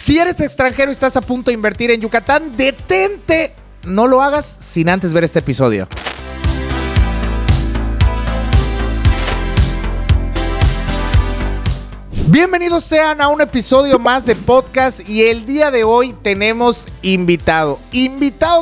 Si eres extranjero y estás a punto de invertir en Yucatán, detente. No lo hagas sin antes ver este episodio. Bienvenidos sean a un episodio más de podcast y el día de hoy tenemos invitado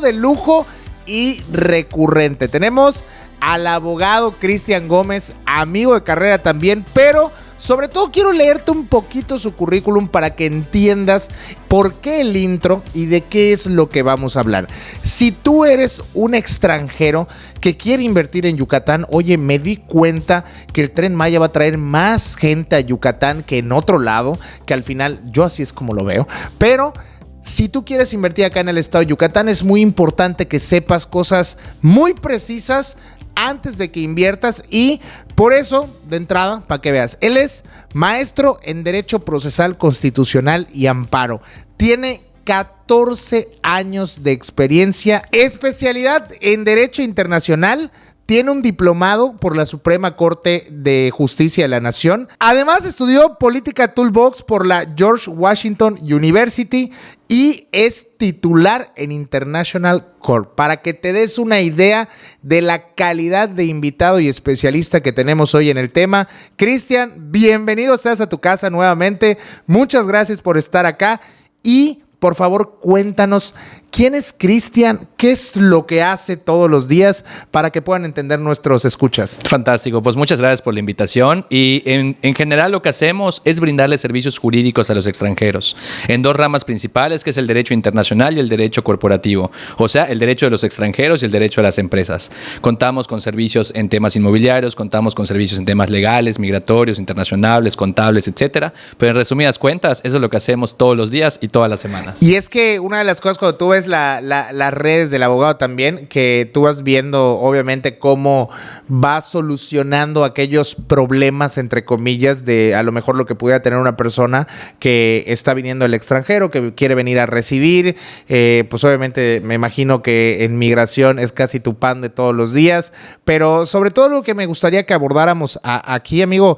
de lujo y recurrente. Tenemos al abogado Cristian Gómez, amigo de carrera también, pero sobre todo quiero leerte un poquito su currículum para que entiendas por qué el intro y de qué es lo que vamos a hablar. Si tú eres un extranjero que quiere invertir en Yucatán, oye, me di cuenta que el Tren Maya va a traer más gente a Yucatán que en otro lado, que al final yo así es como lo veo, pero si tú quieres invertir acá en el estado de Yucatán, es muy importante que sepas cosas muy precisas antes de que inviertas y por eso, de entrada, para que veas, él es maestro en Derecho Procesal Constitucional y Amparo. Tiene 14 años de experiencia, especialidad en Derecho Internacional. Tiene un diplomado por la Suprema Corte de Justicia de la Nación. Además, estudió Política Toolbox por la George Washington University y es titular en International Court. Para que te des una idea de la calidad de invitado y especialista que tenemos hoy en el tema. Cristian, bienvenido seas a tu casa nuevamente. Muchas gracias por estar acá y por favor, cuéntanos quién es Cristian, qué es lo que hace todos los días para que puedan entender nuestros escuchas. Fantástico, pues muchas gracias por la invitación y en general lo que hacemos es brindarle servicios jurídicos a los extranjeros en dos ramas principales, que es el derecho internacional y el derecho corporativo, o sea, el derecho de los extranjeros y el derecho de las empresas. Contamos con servicios en temas inmobiliarios, contamos con servicios en temas legales, migratorios, internacionales, contables, etcétera, pero en resumidas cuentas, eso es lo que hacemos todos los días y todas las semanas. Y es que una de las cosas cuando tú ves las redes del abogado también, que tú vas viendo obviamente cómo va solucionando aquellos problemas, entre comillas, de a lo mejor lo que pudiera tener una persona que está viniendo del extranjero, que quiere venir a residir, pues obviamente me imagino que en migración es casi tu pan de todos los días, pero sobre todo lo que me gustaría que abordáramos aquí, amigo,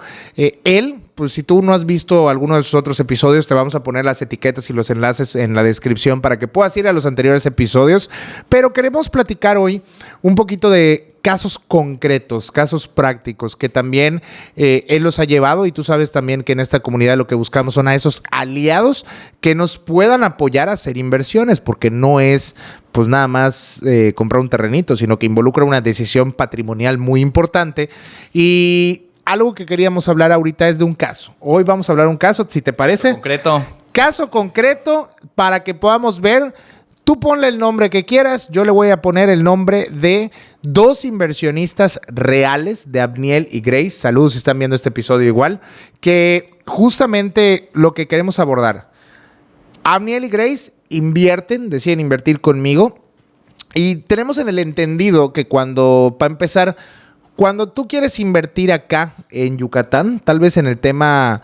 pues si tú no has visto alguno de sus otros episodios, te vamos a poner las etiquetas y los enlaces en la descripción para que puedas ir a los anteriores episodios. Pero queremos platicar hoy un poquito de casos concretos, casos prácticos que también él los ha llevado y tú sabes también que en esta comunidad lo que buscamos son a esos aliados que nos puedan apoyar a hacer inversiones, porque no es pues nada más comprar un terrenito, sino que involucra una decisión patrimonial muy importante. Y algo que queríamos hablar ahorita es de un caso. Hoy vamos a hablar de un caso, si te parece. Concreto. Caso concreto para que podamos ver. Tú ponle el nombre que quieras. Yo le voy a poner el nombre de dos inversionistas reales, de Abniel y Grace. Saludos si están viendo este episodio igual. Que justamente lo que queremos abordar. Abniel y Grace deciden invertir conmigo. Y tenemos en el entendido que para empezar, cuando tú quieres invertir acá en Yucatán, tal vez en el tema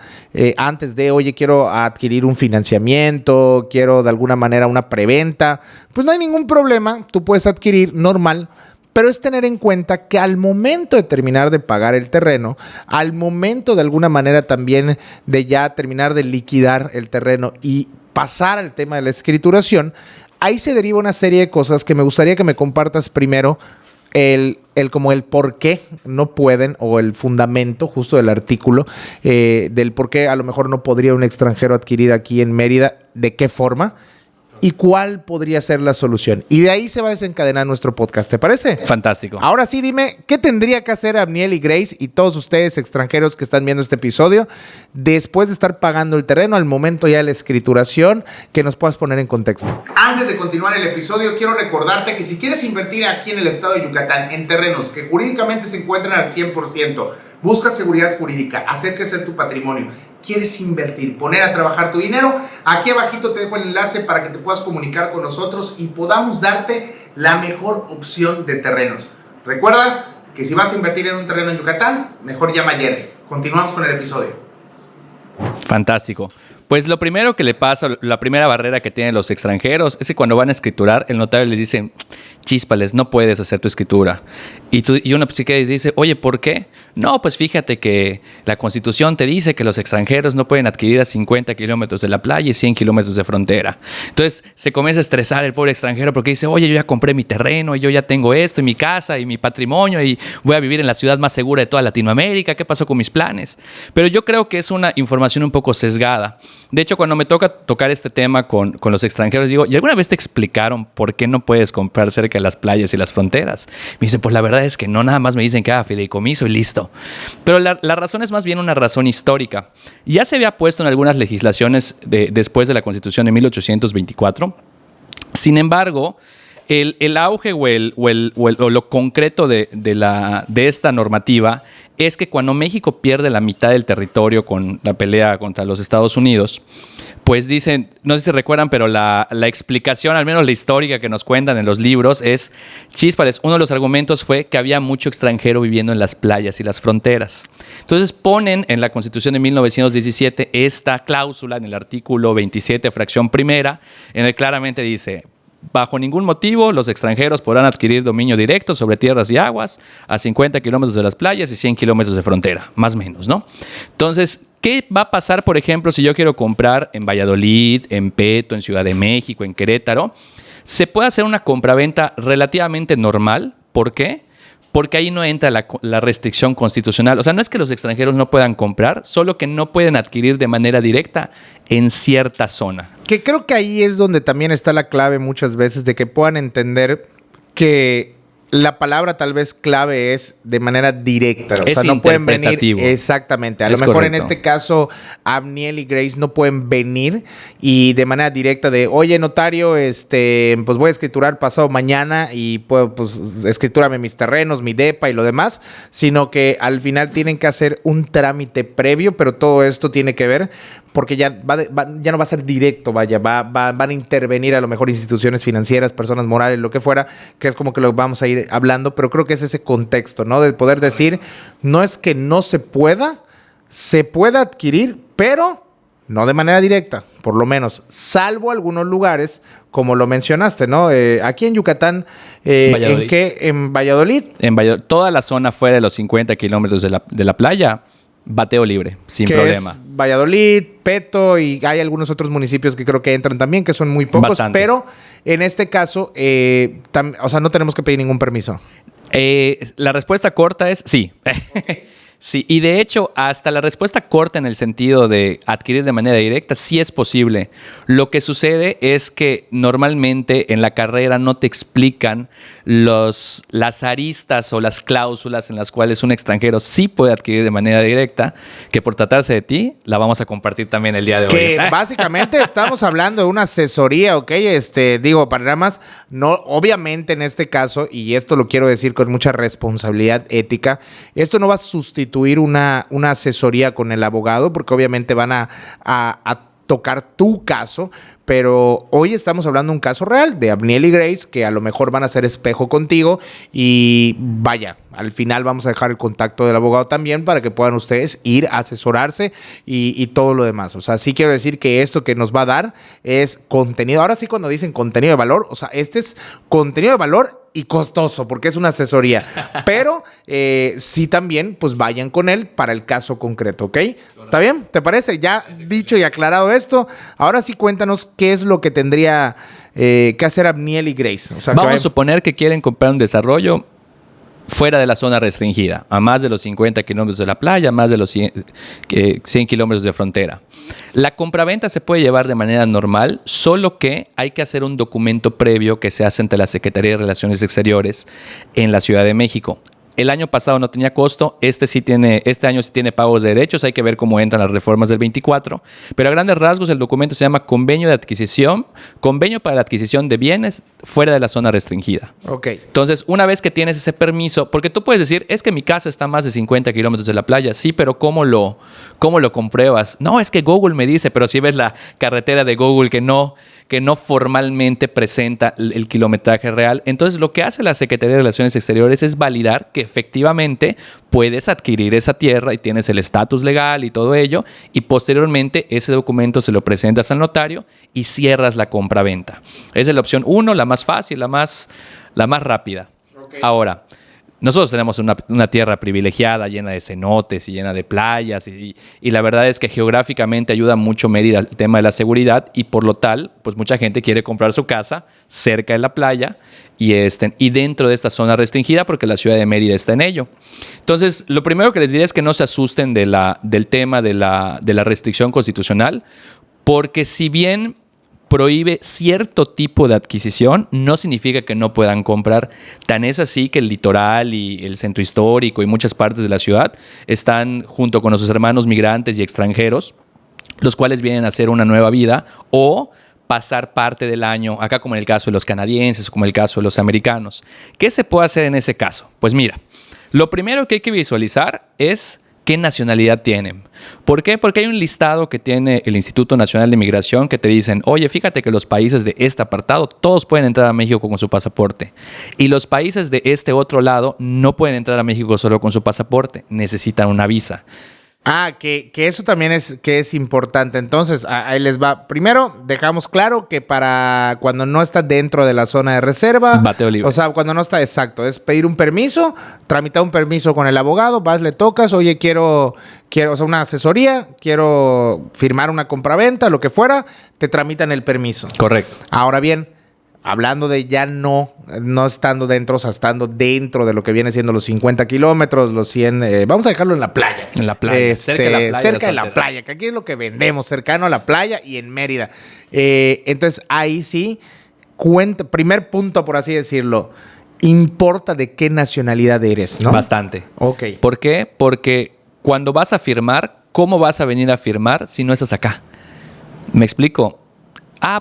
antes de, oye, quiero adquirir un financiamiento, quiero de alguna manera una preventa, pues no hay ningún problema, tú puedes adquirir normal, pero es tener en cuenta que al momento de terminar de pagar el terreno, al momento de alguna manera también de ya terminar de liquidar el terreno y pasar al tema de la escrituración, ahí se deriva una serie de cosas que me gustaría que me compartas primero. Como el por qué no pueden, o el fundamento justo del artículo, del por qué a lo mejor no podría un extranjero adquirir aquí en Mérida, de qué forma y cuál podría ser la solución. Y de ahí se va a desencadenar nuestro podcast, ¿te parece? Fantástico. Ahora sí, dime, ¿qué tendría que hacer Abniel y Grace y todos ustedes extranjeros que están viendo este episodio después de estar pagando el terreno al momento ya de la escrituración, que nos puedas poner en contexto? Antes de continuar el episodio, quiero recordarte que si quieres invertir aquí en el estado de Yucatán en terrenos que jurídicamente se encuentran al 100%, buscas seguridad jurídica, hacer crecer tu patrimonio, quieres invertir, poner a trabajar tu dinero, aquí abajito te dejo el enlace para que te puedas comunicar con nosotros y podamos darte la mejor opción de terrenos. Recuerda que si vas a invertir en un terreno en Yucatán, mejor llama a Jerry. Continuamos con el episodio. Fantástico. Pues lo primero que le pasa, la primera barrera que tienen los extranjeros es que cuando van a escriturar, el notario les dice, chíspales, no puedes hacer tu escritura. Y uno se queda y dice, oye, ¿por qué? no, pues fíjate que la Constitución te dice que los extranjeros no pueden adquirir a 50 kilómetros de la playa y 100 kilómetros de frontera. Entonces se comienza a estresar el pobre extranjero porque dice, oye, yo ya compré mi terreno y yo ya tengo esto y mi casa y mi patrimonio y voy a vivir en la ciudad más segura de toda Latinoamérica. ¿Qué pasó con mis planes? Pero yo creo que es una información un poco sesgada. De hecho, cuando me toca tocar este tema con los extranjeros, digo, ¿y alguna vez te explicaron por qué no puedes comprar cerca de las playas y las fronteras? Me dicen, pues la verdad es que no, nada más me dicen que haga fideicomiso y listo. Pero la razón es más bien una razón histórica. Ya se había puesto en algunas legislaciones después de la Constitución de 1824. Sin embargo, el auge o lo concreto de esta normativa es que cuando México pierde la mitad del territorio con la pelea contra los Estados Unidos, pues dicen, no sé si recuerdan, pero la explicación, al menos la histórica que nos cuentan en los libros, es, chíspales, uno de los argumentos fue que había mucho extranjero viviendo en las playas y las fronteras. Entonces ponen en la Constitución de 1917 esta cláusula en el artículo 27, fracción primera, en el que claramente dice, bajo ningún motivo, los extranjeros podrán adquirir dominio directo sobre tierras y aguas a 50 kilómetros de las playas y 100 kilómetros de frontera, más o menos, ¿no? Entonces, ¿qué va a pasar, por ejemplo, si yo quiero comprar en Valladolid, en Peto, en Ciudad de México, en Querétaro? Se puede hacer una compraventa relativamente normal. ¿Por qué? Porque ahí no entra la restricción constitucional. O sea, no es que los extranjeros no puedan comprar, solo que no pueden adquirir de manera directa en cierta zona. Que creo que ahí es donde también está la clave muchas veces de que puedan entender que la palabra tal vez clave es de manera directa. O sea, no pueden venir. Exactamente. A lo mejor correcto. En este caso, Abniel y Grace no pueden venir y de manera directa de, oye, notario, pues voy a escriturar pasado mañana y pues escritúrame mis terrenos, mi depa y lo demás, sino que al final tienen que hacer un trámite previo, pero todo esto tiene que ver porque ya no va a ser directo, van a intervenir a lo mejor instituciones financieras, personas morales, lo que fuera, que es como que lo vamos a ir hablando, pero creo que es ese contexto, ¿no? De poder decir, no es que no se pueda adquirir, pero no de manera directa, por lo menos, salvo algunos lugares, como lo mencionaste, ¿no? Aquí en Yucatán, Valladolid. ¿en qué? ¿En Valladolid? En Valladolid, toda la zona fuera de los 50 kilómetros de la playa, bateo libre, sin problema. Es Valladolid, Peto y hay algunos otros municipios que creo que entran también, que son muy pocos. Bastantes. Pero en este caso, o sea, no tenemos que pedir ningún permiso. La respuesta corta es sí. Sí, y de hecho, hasta la respuesta corta en el sentido de adquirir de manera directa, sí es posible. Lo que sucede es que normalmente en la carrera no te explican las aristas o las cláusulas en las cuales un extranjero sí puede adquirir de manera directa, que por tratarse de ti, la vamos a compartir también el día de hoy. Que básicamente estamos hablando de una asesoría, ¿ok? Digo, para nada más, no, obviamente en este caso, y esto lo quiero decir con mucha responsabilidad ética, esto no va a sustituir una asesoría con el abogado, porque obviamente van a tocar tu caso, pero hoy estamos hablando de un caso real de Abniel y Grace que a lo mejor van a ser espejo contigo y vaya, al final vamos a dejar el contacto del abogado también para que puedan ustedes ir a asesorarse y todo lo demás. O sea, sí quiero decir que esto que nos va a dar es contenido. Ahora sí, cuando dicen contenido de valor, o sea, este es contenido de valor y costoso porque es una asesoría, pero sí también pues vayan con él para el caso concreto, ¿ok? ¿Está bien? ¿Te parece? Ya dicho y aclarado esto, ahora sí cuéntanos qué es lo que tendría que hacer Abniel y Grace. O sea, vamos a suponer que quieren comprar un desarrollo fuera de la zona restringida, a más de los 50 kilómetros de la playa, a más de los 100 kilómetros de frontera. La compraventa se puede llevar de manera normal, solo que hay que hacer un documento previo que se hace ante la Secretaría de Relaciones Exteriores en la Ciudad de México. El año pasado no tenía costo, este año sí tiene pagos de derechos, hay que ver cómo entran las reformas del 24, pero a grandes rasgos el documento se llama Convenio para la adquisición de bienes fuera de la zona restringida. Ok. Entonces, una vez que tienes ese permiso, porque tú puedes decir, es que mi casa está a más de 50 kilómetros de la playa, sí, pero ¿cómo lo compruebas? No, es que Google me dice, pero si ves la carretera de Google que no formalmente presenta el kilometraje real. Entonces, lo que hace la Secretaría de Relaciones Exteriores es validar que efectivamente puedes adquirir esa tierra y tienes el estatus legal y todo ello, y posteriormente ese documento se lo presentas al notario y cierras la compraventa. Esa es la opción 1, la más fácil, la más rápida. Okay. Ahora, nosotros tenemos una tierra privilegiada, llena de cenotes y llena de playas, y la verdad es que geográficamente ayuda mucho Mérida el tema de la seguridad, y por lo tal, pues mucha gente quiere comprar su casa cerca de la playa y dentro de esta zona restringida, porque la ciudad de Mérida está en ello. Entonces, lo primero que les diría es que no se asusten del tema de la restricción constitucional, porque si bien prohíbe cierto tipo de adquisición, no significa que no puedan comprar. Tan es así que el litoral y el centro histórico y muchas partes de la ciudad están junto con sus hermanos migrantes y extranjeros, los cuales vienen a hacer una nueva vida o pasar parte del año, acá como en el caso de los canadienses o como en el caso de los americanos. ¿Qué se puede hacer en ese caso? Pues mira, lo primero que hay que visualizar es ¿qué nacionalidad tienen? ¿Por qué? Porque hay un listado que tiene el Instituto Nacional de Migración que te dicen, oye, fíjate que los países de este apartado, todos pueden entrar a México con su pasaporte. Y los países de este otro lado no pueden entrar a México solo con su pasaporte, necesitan una visa. Que eso también es importante. Entonces, ahí les va. Primero, dejamos claro que para cuando no está dentro de la zona de reserva, bateo libre. O sea, cuando no está exacto, es pedir un permiso, tramitar un permiso con el abogado, vas, le tocas, oye, quiero, o sea, una asesoría, quiero firmar una compraventa, lo que fuera, te tramitan el permiso. Correcto. Ahora bien, hablando de ya no estando dentro, o sea, estando dentro de lo que viene siendo los 50 kilómetros, los 100, vamos a dejarlo en la playa. En la playa, cerca de la playa, que aquí es lo que vendemos, cercano a la playa y en Mérida. Entonces, ahí sí, primer punto, por así decirlo, importa de qué nacionalidad eres, ¿no? Bastante. Ok. ¿Por qué? Porque cuando vas a firmar, ¿cómo vas a venir a firmar si no estás acá? ¿Me explico?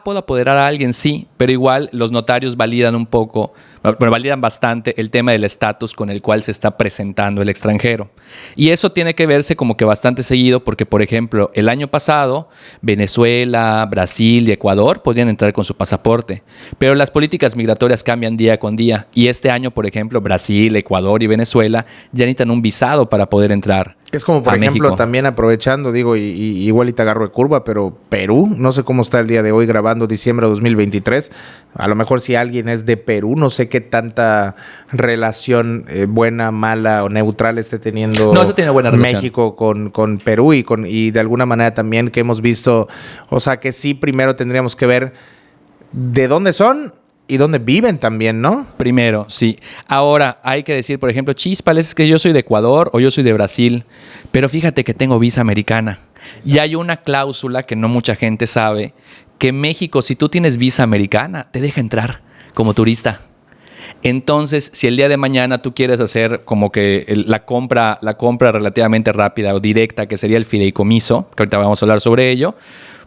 ¿Puedo apoderar a alguien? Sí, pero igual los notarios validan un poco, pero validan bastante el tema del estatus con el cual se está presentando el extranjero. Y eso tiene que verse como que bastante seguido porque, por ejemplo, el año pasado Venezuela, Brasil y Ecuador podían entrar con su pasaporte, pero las políticas migratorias cambian día con día. Y este año, por ejemplo, Brasil, Ecuador y Venezuela ya necesitan un visado para poder entrar. Es como, por ejemplo, México. También aprovechando, digo, igual y te agarro de curva, pero Perú, no sé cómo está el día de hoy grabando diciembre de 2023. A lo mejor si alguien es de Perú, no sé qué tanta relación buena, mala o neutral esté teniendo buena relación. México con Perú y de alguna manera también que hemos visto, o sea que sí primero tendríamos que ver de dónde son y dónde viven también, ¿no? Primero, sí. Ahora, hay que decir, por ejemplo, chispales, es que yo soy de Ecuador o yo soy de Brasil, pero fíjate que tengo visa americana. Exacto. Y hay una cláusula que no mucha gente sabe, que México, si tú tienes visa americana, te deja entrar como turista. Entonces, si el día de mañana tú quieres hacer como que la compra relativamente rápida o directa, que sería el fideicomiso, que ahorita vamos a hablar sobre ello,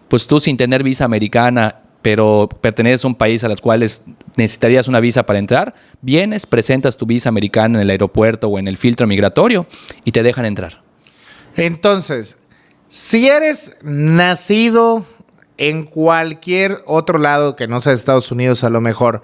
pues tú sin tener visa americana, pero perteneces a un país a los cuales necesitarías una visa para entrar, vienes, presentas tu visa americana en el aeropuerto o en el filtro migratorio y te dejan entrar. Entonces, si eres nacido en cualquier otro lado que no sea Estados Unidos a lo mejor,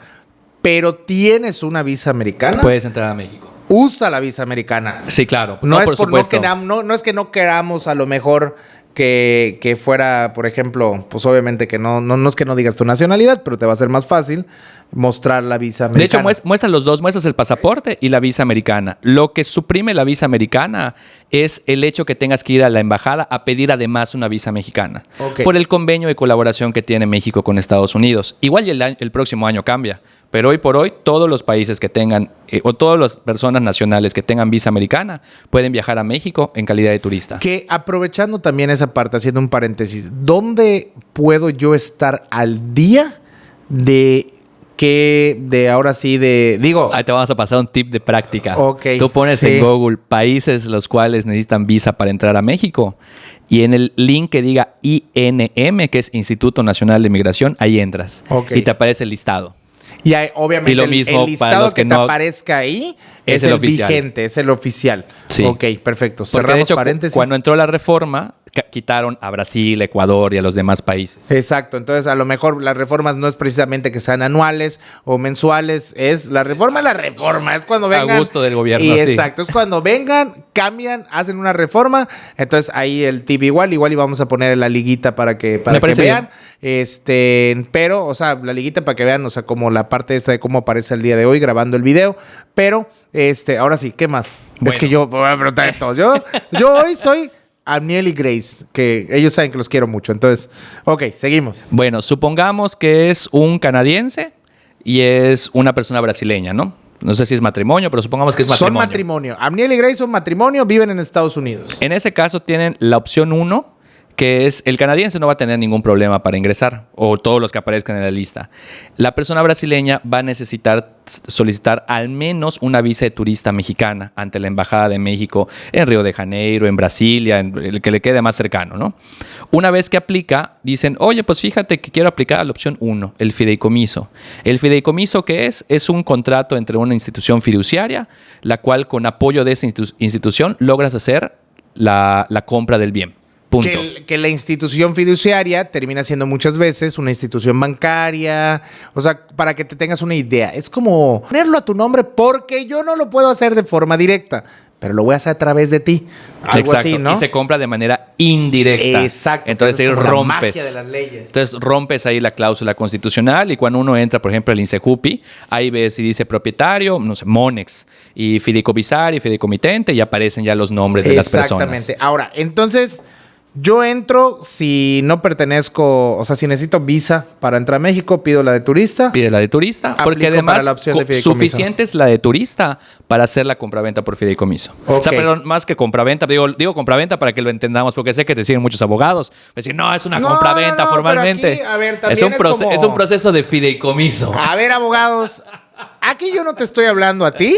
pero tienes una visa americana, puedes entrar a México. Usa la visa americana. Sí, claro. No es por supuesto. No es que no queramos a lo mejor que fuera, por ejemplo, pues obviamente que no es que no digas tu nacionalidad, pero te va a ser más fácil mostrar la visa americana. De hecho, muestras los dos, muestras el pasaporte y la visa americana. Lo que suprime la visa americana es el hecho que tengas que ir a la embajada a pedir además una visa mexicana. Okay. Por el convenio de colaboración que tiene México con Estados Unidos. Igual el próximo año cambia. Pero hoy por hoy, todos los países que tengan, o todas las personas nacionales que tengan visa americana, pueden viajar a México en calidad de turista. Que aprovechando también esa parte, haciendo un paréntesis, ¿dónde puedo yo estar al día ahora sí digo? Ahí te vamos a pasar un tip de práctica. Okay, tú pones en Google países los cuales necesitan visa para entrar a México y en el link que diga INM, que es Instituto Nacional de Migración, ahí entras. Okay. Y te aparece el listado. Y hay, obviamente y lo mismo el listado para los que te no aparezca ahí es el el oficial. Vigente, es el oficial. Sí. Ok, perfecto. Porque Cerramos de hecho, paréntesis. cuando entró la reforma, quitaron a Brasil, Ecuador y a los demás países. Exacto, entonces a lo mejor las reformas no es precisamente que sean anuales o mensuales, es la reforma, es cuando vengan. A gusto del gobierno, y sí. Exacto, es cuando vengan, cambian, hacen una reforma, entonces ahí el tip igual y vamos a poner la liguita para que vean. Pero, o sea, la liguita para que vean, o sea, como la parte esta de cómo aparece el día de hoy grabando el video, pero, ahora sí, ¿qué más? Bueno. Es que yo voy a preguntar de todos. Yo hoy soy Amniel y Grace, que ellos saben que los quiero mucho. Entonces, ok, seguimos. Bueno, supongamos que es un canadiense y es una persona brasileña, ¿no? No sé si es matrimonio, pero supongamos que es matrimonio. Son matrimonio. Amniel y Grace son matrimonio, viven en Estados Unidos. En ese caso tienen la opción 1, que es el canadiense no va a tener ningún problema para ingresar, o todos los que aparezcan en la lista. La persona brasileña va a necesitar solicitar al menos una visa de turista mexicana ante la Embajada de México en Río de Janeiro, en Brasilia, en el que le quede más cercano, ¿no? Una vez que aplica, dicen, oye, pues fíjate que quiero aplicar a la opción 1, el fideicomiso. ¿El fideicomiso qué es? Es un contrato entre una institución fiduciaria, la cual con apoyo de esa institución logras hacer la compra del bien. Punto. Que la institución fiduciaria termina siendo muchas veces una institución bancaria. O sea, para que te tengas una idea. Es como ponerlo a tu nombre porque yo no lo puedo hacer de forma directa, pero lo voy a hacer a través de ti. Algo Exacto. así, ¿no? Y se compra de manera indirecta. Exacto. Entonces ahí es como rompes. la magia de las leyes. Entonces rompes ahí la cláusula constitucional y cuando uno entra, por ejemplo, al INSEJUPI, ahí ves y dice propietario, no sé, Monex, y fideicomisario, y fideicomitente, y aparecen ya los nombres de las personas. Exactamente. Ahora, entonces, yo entro si no pertenezco, o sea, si necesito visa para entrar a México, pido la de turista. Pide la de turista, porque Aplico además para la opción de fideicomiso. suficiente es la de turista para hacer la compraventa por fideicomiso. Ok. O sea, perdón, más que compraventa, digo compraventa para que lo entendamos, porque sé que te siguen muchos abogados. Decir, no, es una No, compraventa no, formalmente. pero aquí, a ver, también es un proceso de fideicomiso. A ver, abogados, aquí yo no te estoy hablando a ti.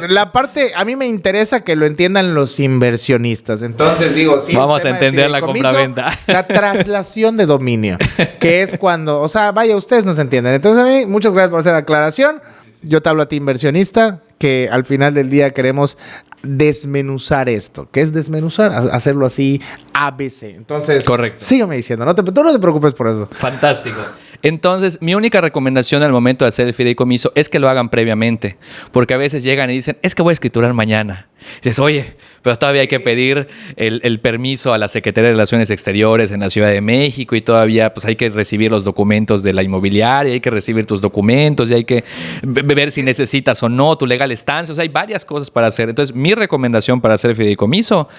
La parte, a mí me interesa que lo entiendan los inversionistas. Entonces digo, sí. Vamos a el tema de entender la fideicomiso, compraventa. La traslación de dominio, que es cuando, o sea, vaya, ustedes nos entienden. Entonces a mí, muchas gracias por hacer la aclaración. Yo te hablo a ti, inversionista, que al final del día queremos desmenuzar esto. ¿Qué es desmenuzar? Hacerlo así, ABC. Entonces, correcto. Sígueme diciendo, tú no te preocupes por eso. Fantástico. Entonces, mi única recomendación al momento de hacer el fideicomiso es que lo hagan previamente, porque a veces llegan y dicen, es que voy a escriturar mañana. Y dices, oye, pero todavía hay que pedir el permiso a la Secretaría de Relaciones Exteriores en la Ciudad de México y todavía pues hay que recibir los documentos de la inmobiliaria, hay que recibir tus documentos y hay que ver si necesitas o no tu legal estancia. O sea, hay varias cosas para hacer. Entonces, mi recomendación para hacer el fideicomiso,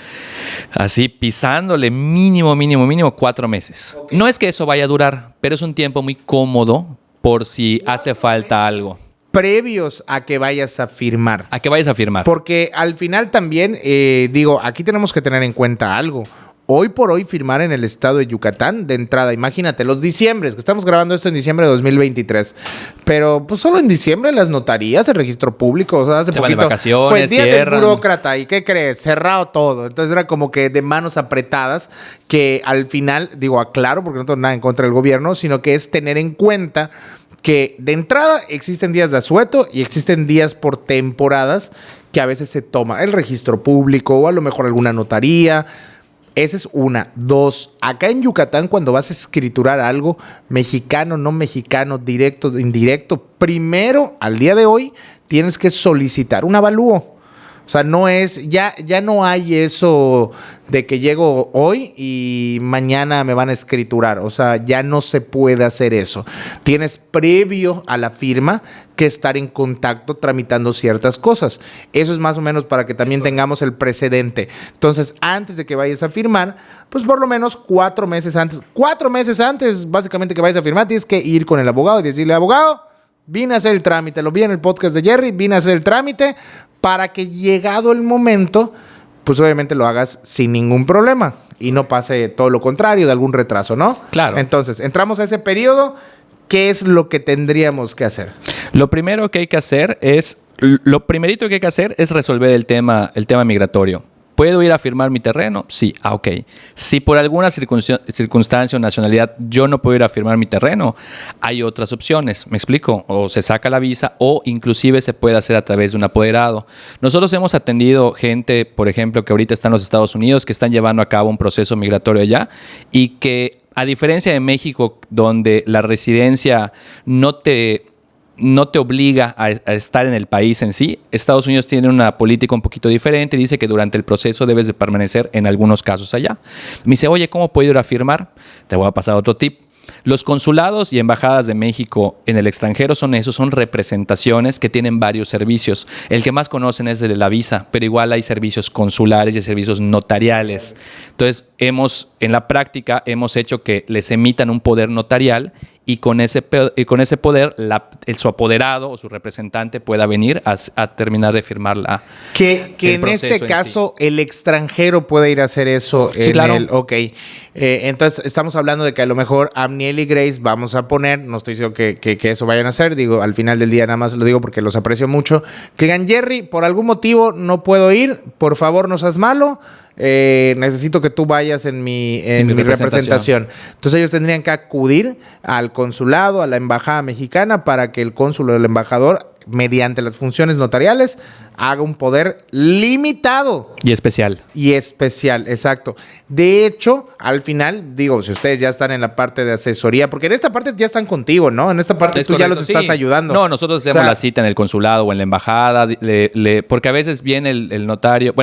así pisándole mínimo 4 meses. Okay. No es que eso vaya a durar, pero es un tiempo muy cómodo por si hace falta algo. Previos a que vayas a firmar. A que vayas a firmar. Porque al final también, aquí tenemos que tener en cuenta algo. Hoy por hoy firmar en el estado de Yucatán, de entrada, imagínate, los diciembres, que estamos grabando esto en diciembre de 2023, pero pues solo en diciembre las notarías, el registro público, o sea, hace se poquito van de vacaciones, fue el día cierran. del burócrata y ¿qué crees? Cerrado todo. Entonces era como que de manos apretadas, que al final, aclaro, porque no tengo nada en contra del gobierno, sino que es tener en cuenta que de entrada existen días de asueto y existen días por temporadas que a veces se toma el registro público o a lo mejor alguna notaría. Esa es una. 2, acá en Yucatán cuando vas a escriturar algo, mexicano, no mexicano, directo, indirecto, primero, al día de hoy, tienes que solicitar un avalúo. O sea, no es, ya no hay eso de que llego hoy y mañana me van a escriturar. O sea, ya no se puede hacer eso. Tienes previo a la firma que estar en contacto tramitando ciertas cosas. Eso es más o menos para que también tengamos el precedente. Entonces, antes de que vayas a firmar, pues por lo menos 4 meses antes. 4 meses antes, básicamente, que vayas a firmar, tienes que ir con el abogado y decirle, abogado, vine a hacer el trámite. Lo vi en el podcast de Jerry, vine a hacer el trámite para que llegado el momento, pues obviamente lo hagas sin ningún problema y no pase todo lo contrario de algún retraso, ¿no? Claro. Entonces, entramos a ese periodo. ¿Qué es lo que tendríamos que hacer? Lo primerito que hay que hacer es resolver el tema migratorio. ¿Puedo ir a firmar mi terreno? Sí, ok. Si por alguna circunstancia o nacionalidad yo no puedo ir a firmar mi terreno, hay otras opciones, ¿me explico? O se saca la visa o inclusive se puede hacer a través de un apoderado. Nosotros hemos atendido gente, por ejemplo, que ahorita está en los Estados Unidos, que están llevando a cabo un proceso migratorio allá y que, a diferencia de México, donde la residencia no te obliga a estar en el país en sí, Estados Unidos tiene una política un poquito diferente. Dice que durante el proceso debes de permanecer en algunos casos allá. Me dice, oye, ¿cómo puedo ir a firmar? Te voy a pasar otro tip. Los consulados y embajadas de México en el extranjero son representaciones que tienen varios servicios. El que más conocen es el de la visa, pero igual hay servicios consulares y servicios notariales. Entonces, en la práctica hemos hecho que les emitan un poder notarial y con ese poder su apoderado o su representante pueda venir a terminar de firmar Que en este caso el extranjero puede ir a hacer eso. Sí, claro. Ok. Entonces estamos hablando de que a lo mejor Amniel y Grace vamos a poner, no estoy diciendo que eso vayan a hacer, digo, al final del día nada más lo digo porque los aprecio mucho, que digan, Jerry, por algún motivo no puedo ir, por favor no seas malo. Necesito que tú vayas en mi representación. Entonces ellos tendrían que acudir al consulado, a la embajada mexicana, para que el cónsul o el embajador, mediante las funciones notariales, haga un poder limitado. Y especial. Y especial, exacto. De hecho, al final, digo, si ustedes ya están en la parte de asesoría, porque en esta parte ya están contigo, ¿no? En esta parte tú ya los estás ayudando. No, nosotros hacemos la cita en el consulado o en la embajada, porque a veces viene el notario,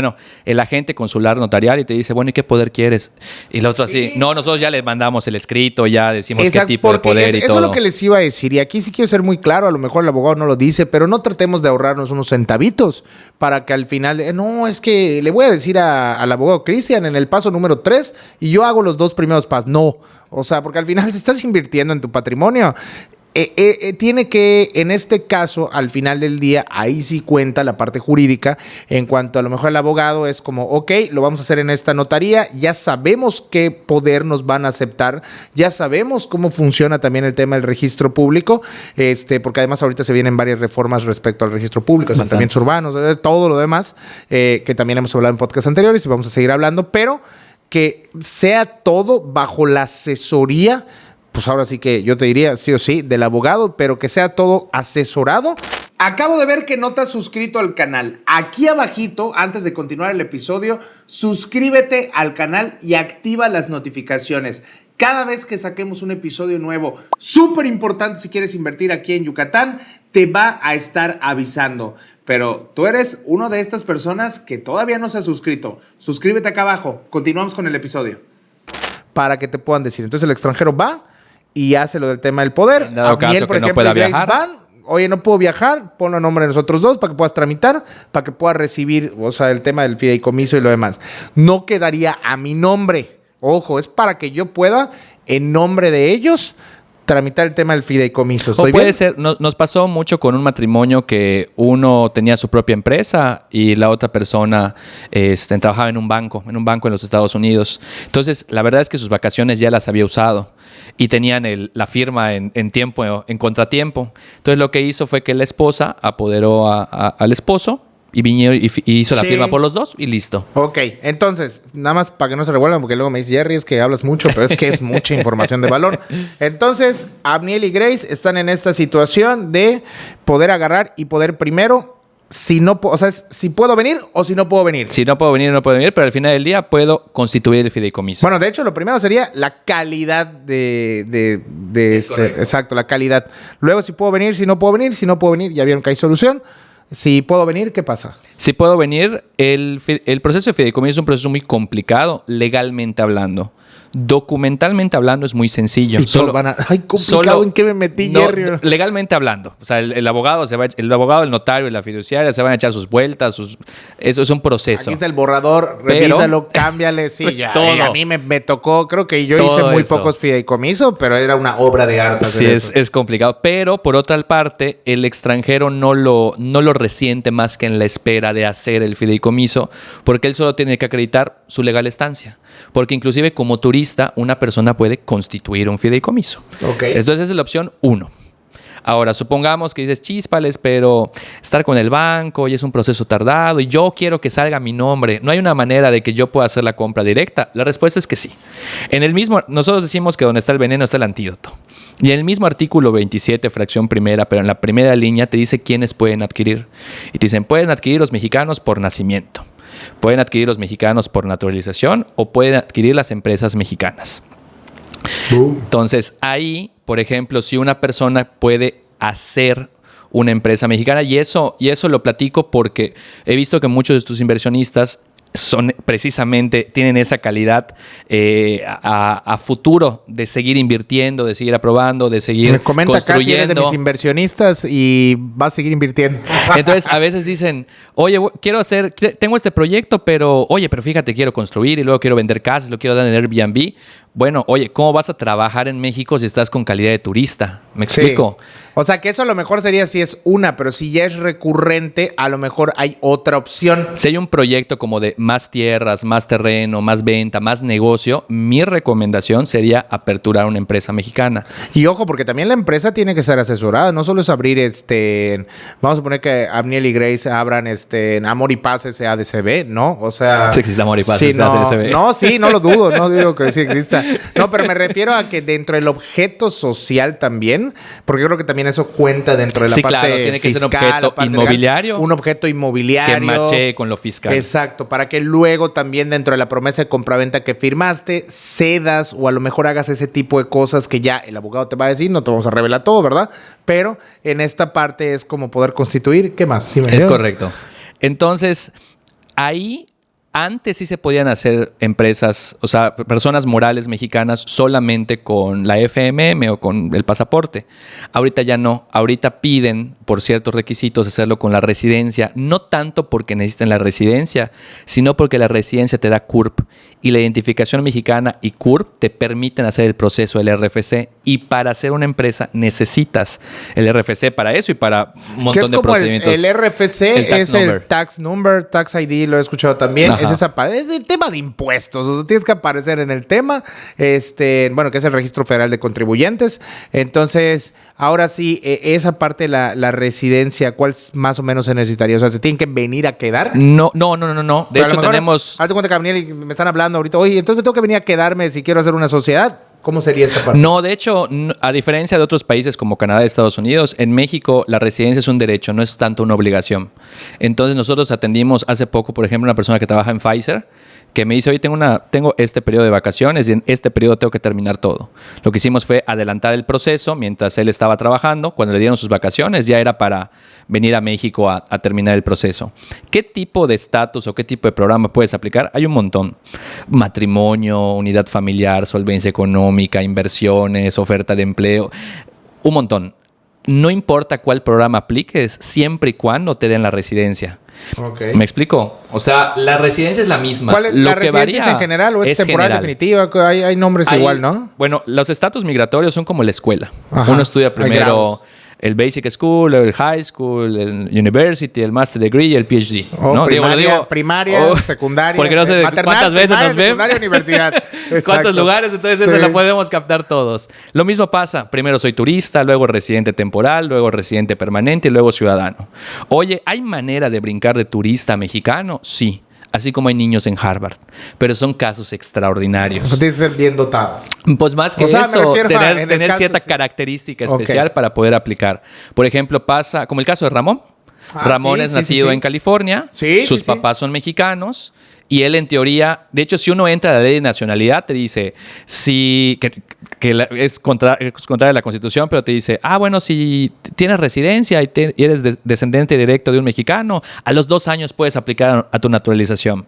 el agente consular notarial y te dice, bueno, ¿y qué poder quieres? Y el otro así, no, nosotros ya les mandamos el escrito, ya decimos qué tipo de poder y todo. Eso es lo que les iba a decir. Y aquí sí quiero ser muy claro, a lo mejor el abogado no lo dice, pero no tratemos de ahorrarnos unos centavitos para que al final, no, es que le voy a decir al abogado Cristian en el paso número 3 y yo hago los 2 primeros pasos. No, o sea, porque al final si estás invirtiendo en tu patrimonio, tiene que, en este caso, al final del día, ahí sí cuenta la parte jurídica. En cuanto a lo mejor el abogado es como, ok, lo vamos a hacer en esta notaría, ya sabemos qué poder nos van a aceptar, ya sabemos cómo funciona también el tema del registro público, porque además ahorita se vienen varias reformas respecto al registro público, asentamientos urbanos, todo lo demás, que también hemos hablado en podcasts anteriores y vamos a seguir hablando, pero que sea todo bajo la asesoría, pues ahora sí que yo te diría sí o sí del abogado, pero que sea todo asesorado. Acabo de ver que no te has suscrito al canal. Aquí abajito, antes de continuar el episodio, suscríbete al canal y activa las notificaciones. Cada vez que saquemos un episodio nuevo, súper importante si quieres invertir aquí en Yucatán, te va a estar avisando. Pero tú eres una de estas personas que todavía no se ha suscrito. Suscríbete acá abajo. Continuamos con el episodio. Para que te puedan decir. Entonces el extranjero va y hace lo del tema del poder. En dado caso que no pueda viajar. Oye, no puedo viajar, ponlo a nombre de nosotros dos para que puedas tramitar, para que puedas recibir, o sea, el tema del fideicomiso y lo demás. No quedaría a mi nombre. Ojo, es para que yo pueda, en nombre de ellos, tramitar el tema del fideicomiso. O puede ser, nos pasó mucho con un matrimonio que uno tenía su propia empresa y la otra persona trabajaba en un banco en los Estados Unidos. Entonces, la verdad es que sus vacaciones ya las había usado y tenían la firma en contratiempo. Entonces, lo que hizo fue que la esposa apoderó al esposo y vinieron y hizo la firma por los dos y listo. Ok, entonces, nada más para que no se revuelvan, porque luego me dice Jerry, es que hablas mucho, pero es que es mucha información de valor. Entonces, Amniel y Grace están en esta situación de poder agarrar y poder primero, si puedo venir o si no puedo venir. Si no puedo venir, no puedo venir, pero al final del día puedo constituir el fideicomiso. Bueno, de hecho, lo primero sería la calidad exacto, la calidad. Luego, si puedo venir, si no puedo venir, ya vieron que hay solución. Si puedo venir, ¿qué pasa? Si puedo venir, el proceso de fideicomiso es un proceso muy complicado, legalmente hablando. Documentalmente hablando es muy sencillo. Y todos van a... ¡Ay, complicado! ¿En qué me metí, Jerry? Legalmente hablando. O sea, el abogado, el notario y la fiduciaria se van a echar sus vueltas. Eso es un proceso. Aquí está el borrador. Revísalo, cámbiale. Sí, ya. Todo. A mí me tocó... Creo que yo hice muy pocos fideicomisos, pero era una obra de arte. Sí, es complicado. Pero, por otra parte, el extranjero no lo resiente más que en la espera de hacer el fideicomiso, porque él solo tiene que acreditar su legal estancia. Porque inclusive como turista, una persona puede constituir un fideicomiso. Okay. Entonces esa es la opción 1. Ahora, supongamos que dices, chíspales, pero estar con el banco y es un proceso tardado y yo quiero que salga mi nombre. ¿No hay una manera de que yo pueda hacer la compra directa? La respuesta es que sí. Nosotros decimos que donde está el veneno está el antídoto. Y en el mismo artículo 27, fracción primera, pero en la primera línea te dice quiénes pueden adquirir. Y te dicen, pueden adquirir los mexicanos por nacimiento, pueden adquirir los mexicanos por naturalización o pueden adquirir las empresas mexicanas. Entonces, ahí, por ejemplo, si una persona puede hacer una empresa mexicana, y eso lo platico porque he visto que muchos de tus inversionistas tienen esa calidad a futuro de seguir invirtiendo, de seguir aprobando, de seguir me comenta construyendo. Casi eres de mis inversionistas y vas a seguir invirtiendo. Entonces, a veces dicen, oye, tengo este proyecto, pero fíjate, quiero construir y luego quiero vender casas, lo quiero dar en Airbnb. Bueno, oye, ¿cómo vas a trabajar en México si estás con calidad de turista? ¿Me explico? Sí. O sea, que eso a lo mejor sería si es una, pero si ya es recurrente, a lo mejor hay otra opción. Si hay un proyecto como de más tierras, más terreno, más venta, más negocio, mi recomendación sería aperturar una empresa mexicana. Y ojo, porque también la empresa tiene que ser asesorada. No solo es abrir vamos a poner que Abniel y Grace abran Amor y Paz SADCB, ¿no? O sea... Sí existe Amor y Paz SADCB. No, sí, no lo dudo. No digo que sí exista. No, pero me refiero a que dentro del objeto social también, porque yo creo que también eso cuenta dentro de la parte claro, tiene que fiscal, ser un objeto inmobiliario. Legal, un objeto inmobiliario. Que machee con lo fiscal. Exacto, para que luego también dentro de la promesa de compraventa que firmaste, cedas o a lo mejor hagas ese tipo de cosas que ya el abogado te va a decir, no te vamos a revelar todo, ¿verdad? Pero en esta parte es como poder constituir. ¿Qué más? Dime. Es correcto. Entonces, ahí... Antes sí se podían hacer empresas, o sea, personas morales mexicanas solamente con la FMM o con el pasaporte. Ahorita ya no. Ahorita piden, por ciertos requisitos, hacerlo con la residencia. No tanto porque necesiten la residencia, sino porque la residencia te da CURP. Y la identificación mexicana y CURP te permiten hacer el proceso del RFC. Y para hacer una empresa necesitas el RFC para eso y para un montón de procedimientos. El RFC es el Tax Number, Tax ID, lo he escuchado también. Ajá. Es el tema de impuestos. O sea, tienes que aparecer en el tema, que es el Registro Federal de Contribuyentes. Entonces, ahora sí, esa parte de la residencia, ¿cuál más o menos se necesitaría? O sea, ¿se tienen que venir a quedar? No. De hecho, tenemos... Haz de cuenta que Abniel me están hablando ahorita. Oye, entonces me tengo que venir a quedarme si quiero hacer una sociedad. ¿Cómo sería esta parte? No, de hecho, a diferencia de otros países como Canadá y Estados Unidos, en México la residencia es un derecho, no es tanto una obligación. Entonces nosotros atendimos hace poco, por ejemplo, una persona que trabaja en Pfizer, que me dice, oye, tengo este periodo de vacaciones y en este periodo tengo que terminar todo. Lo que hicimos fue adelantar el proceso mientras él estaba trabajando. Cuando le dieron sus vacaciones ya era para venir a México a terminar el proceso. ¿Qué tipo de estatus o qué tipo de programa puedes aplicar? Hay un montón. Matrimonio, unidad familiar, solvencia económica, inversiones, oferta de empleo. Un montón. No importa cuál programa apliques, siempre y cuando te den la residencia. Okay. ¿Me explico? O sea, la residencia es la misma. ¿Cuál es la residencia? ¿Es en general o es temporal, definitiva? Hay nombres igual, ¿no? Bueno, los estatus migratorios son como la escuela. Ajá. Uno estudia primero el Basic School, el High School, el University, el Master Degree y el PhD. ¿no? Primaria, secundaria. Porque no sé cuántas veces nos ven. Secundaria, universidad. ¿Cuántos lugares? Entonces eso lo podemos captar todos. Lo mismo pasa. Primero soy turista, luego residente temporal, luego residente permanente y luego ciudadano. Oye, ¿hay manera de brincar de turista a mexicano? Sí. Así como hay niños en Harvard. Pero son casos extraordinarios. O sea, tienes que ser bien dotado. Pues más que eso, tener cierta característica especial para poder aplicar. Por ejemplo, pasa como el caso de Ramón. Ramón es nacido en California. Sus papás son mexicanos. Y él, en teoría, de hecho, si uno entra a la ley de nacionalidad, te dice que es contraria a la Constitución, pero te dice, bueno, si tienes residencia y eres descendiente directo de un mexicano, a los 2 años puedes aplicar a tu naturalización.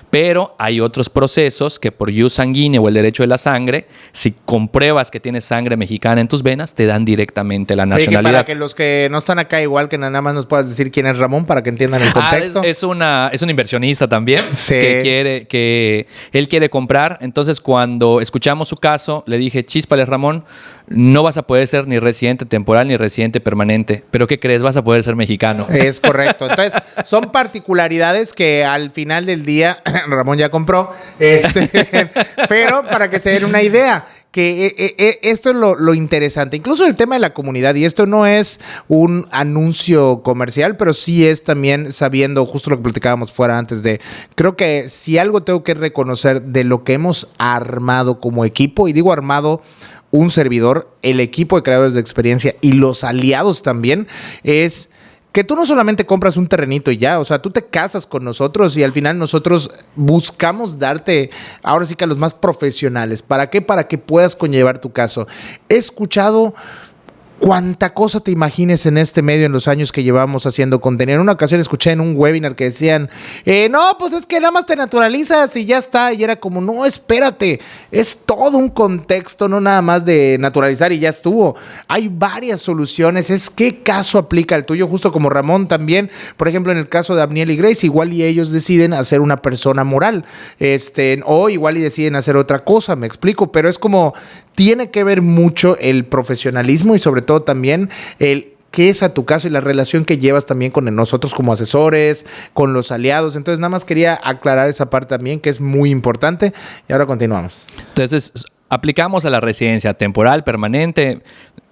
Pero hay otros procesos que por ius sanguíneo o el derecho de la sangre, si compruebas que tienes sangre mexicana en tus venas, te dan directamente la nacionalidad. Para que los que no están acá, igual que nada más nos puedas decir quién es Ramón para que entiendan el contexto. Es un inversionista también. Sí. Que él quiere comprar. Entonces, cuando escuchamos su caso, le dije, chíspales, Ramón, no vas a poder ser ni residente temporal ni residente permanente. ¿Pero qué crees? Vas a poder ser mexicano. Es correcto. Entonces, son particularidades que al final del día, Ramón ya compró. Pero para que se den una idea, que esto es lo interesante. Incluso el tema de la comunidad, y esto no es un anuncio comercial, pero sí es también sabiendo justo lo que platicábamos fuera antes de... Creo que si algo tengo que reconocer de lo que hemos armado como equipo, y digo armado... un servidor, el equipo de creadores de experiencia y los aliados también, es que tú no solamente compras un terrenito y ya, o sea, tú te casas con nosotros y al final nosotros buscamos darte, ahora sí que a los más profesionales. ¿Para qué? Para que puedas conllevar tu caso. He escuchado... cuánta cosa te imagines en este medio en los años que llevamos haciendo contenido. En una ocasión escuché en un webinar que decían, no, pues es que nada más te naturalizas y ya está. Y era como, no, espérate, es todo un contexto, no nada más de naturalizar y ya estuvo. Hay varias soluciones. Es qué caso aplica el tuyo, justo como Ramón también. Por ejemplo, en el caso de Abniel y Grace, igual y ellos deciden hacer una persona moral, o igual y deciden hacer otra cosa, me explico, pero es como... tiene que ver mucho el profesionalismo y sobre todo también el qué es a tu caso y la relación que llevas también con nosotros como asesores, con los aliados. Entonces, nada más quería aclarar esa parte también, que es muy importante. Y ahora continuamos. Entonces, aplicamos a la residencia temporal, permanente,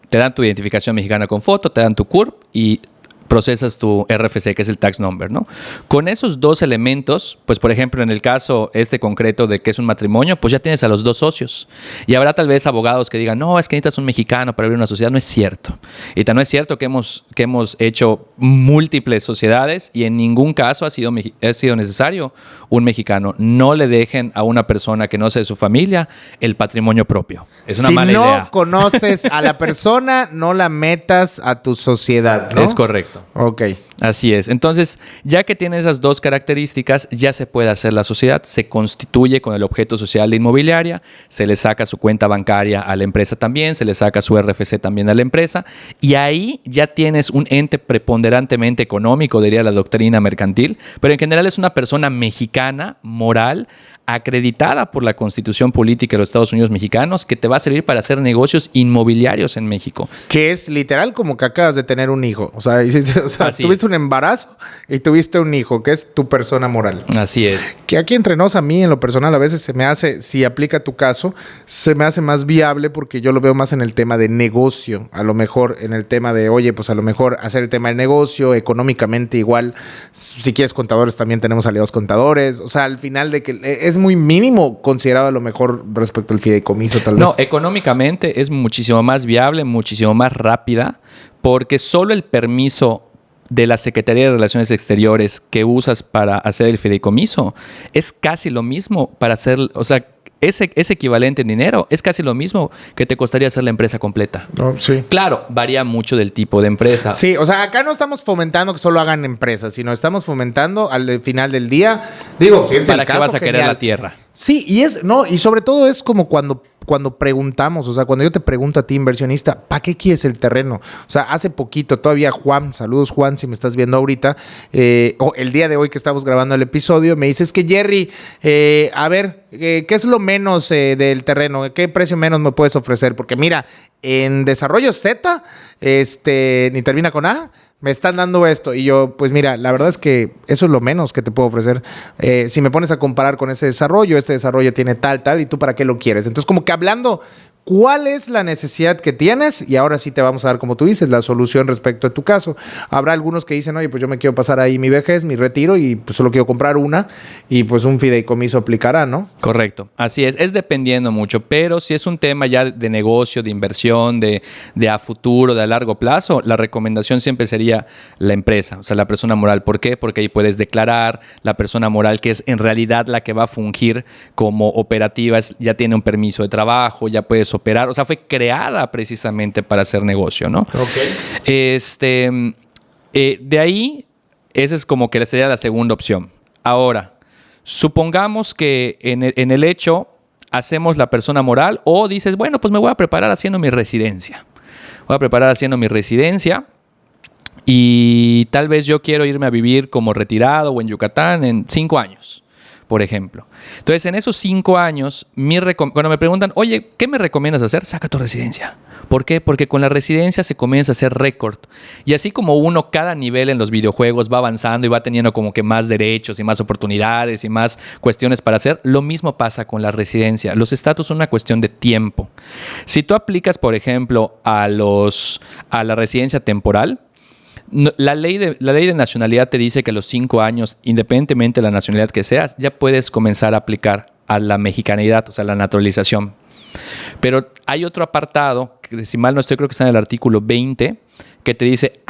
te dan tu identificación mexicana con foto, te dan tu CURP y procesas tu RFC, que es el tax number, ¿no? Con esos dos elementos, pues por ejemplo, en el caso concreto de que es un matrimonio, pues ya tienes a los dos socios. Y habrá tal vez abogados que digan, no, es que necesitas un mexicano para abrir una sociedad. No es cierto. Y tan no es cierto que hemos hecho múltiples sociedades y en ningún caso ha sido necesario un mexicano. No le dejen a una persona que no sea de su familia el patrimonio propio. Es una mala idea. Si no conoces a la persona, no la metas a tu sociedad, ¿no? Es correcto. Ok. Así es. Entonces, ya que tiene esas dos características, ya se puede hacer la sociedad. Se constituye con el objeto social de inmobiliaria, se le saca su cuenta bancaria a la empresa también, se le saca su RFC también a la empresa y ahí ya tienes un ente preponderantemente económico, diría la doctrina mercantil, pero en general es una persona mexicana, moral, acreditada por la Constitución Política de los Estados Unidos Mexicanos, que te va a servir para hacer negocios inmobiliarios en México. Que es literal como que acabas de tener un hijo. O sea tuviste un embarazo y tuviste un hijo, que es tu persona moral. Así es. Que aquí entre nos, a mí en lo personal a veces se me hace, si aplica tu caso, se me hace más viable porque yo lo veo más en el tema de negocio. A lo mejor en el tema de, oye, pues a lo mejor hacer el tema del negocio, económicamente igual. Si quieres contadores, también tenemos aliados contadores. O sea, al final de que es muy mínimo considerado a lo mejor respecto al fideicomiso, tal vez. No, económicamente es muchísimo más viable, muchísimo más rápida, porque solo el permiso de la Secretaría de Relaciones Exteriores que usas para hacer el fideicomiso es casi lo mismo para hacer, o sea, ese equivalente en dinero es casi lo mismo que te costaría hacer la empresa completa. Oh, sí. Claro, varía mucho del tipo de empresa. Sí, o sea, acá no estamos fomentando que solo hagan empresas, sino estamos fomentando al final del día, digo, si es ¿para el qué caso, vas a querer genial. la tierra? Sí, y sobre todo es como cuando preguntamos, o sea, cuando yo te pregunto a ti, inversionista, ¿para qué quieres el terreno? O sea, hace poquito, todavía Juan, saludos Juan, si me estás viendo ahorita, o el día de hoy que estamos grabando el episodio, me dices que Jerry, a ver, ¿qué es lo menos del terreno? ¿Qué precio menos me puedes ofrecer? Porque mira, en Desarrollo Z, ni termina con A, me están dando esto. Y yo, pues mira, la verdad es que eso es lo menos que te puedo ofrecer. Si me pones a comparar con ese desarrollo, este desarrollo tiene tal, ¿y tú para qué lo quieres? Entonces, como que hablando, ¿cuál es la necesidad que tienes? Y ahora sí te vamos a dar, como tú dices, la solución respecto a tu caso. Habrá algunos que dicen, oye, pues yo me quiero pasar ahí mi vejez, mi retiro, y pues solo quiero comprar una, y pues un fideicomiso aplicará, ¿no? Correcto, así es dependiendo mucho, pero si es un tema ya de negocio, de inversión, de a futuro, de a largo plazo, la recomendación siempre sería la empresa, o sea, la persona moral. ¿Por qué? Porque ahí puedes declarar la persona moral, que es en realidad la que va a fungir como operativa, ya tiene un permiso de trabajo, ya puedes operar, o sea, fue creada precisamente para hacer negocio, ¿no? Ok. De ahí, esa es como que sería la segunda opción. Ahora, supongamos que en el hecho hacemos la persona moral o dices, bueno, pues me voy a preparar haciendo mi residencia. Y tal vez yo quiero irme a vivir como retirado o en Yucatán en 5 años. por ejemplo. Entonces, en esos 5 años, cuando me preguntan, oye, ¿qué me recomiendas hacer? Saca tu residencia. ¿Por qué? Porque con la residencia se comienza a hacer récord. Y así como uno, cada nivel en los videojuegos va avanzando y va teniendo como que más derechos y más oportunidades y más cuestiones para hacer, lo mismo pasa con la residencia. Los estatus son una cuestión de tiempo. Si tú aplicas, por ejemplo, a la residencia temporal, la ley de nacionalidad te dice que a los 5 años, independientemente de la nacionalidad que seas, ya puedes comenzar a aplicar a la mexicanidad, o sea, la naturalización. Pero hay otro apartado, que si mal no estoy, creo que está en el artículo 20, que te dice,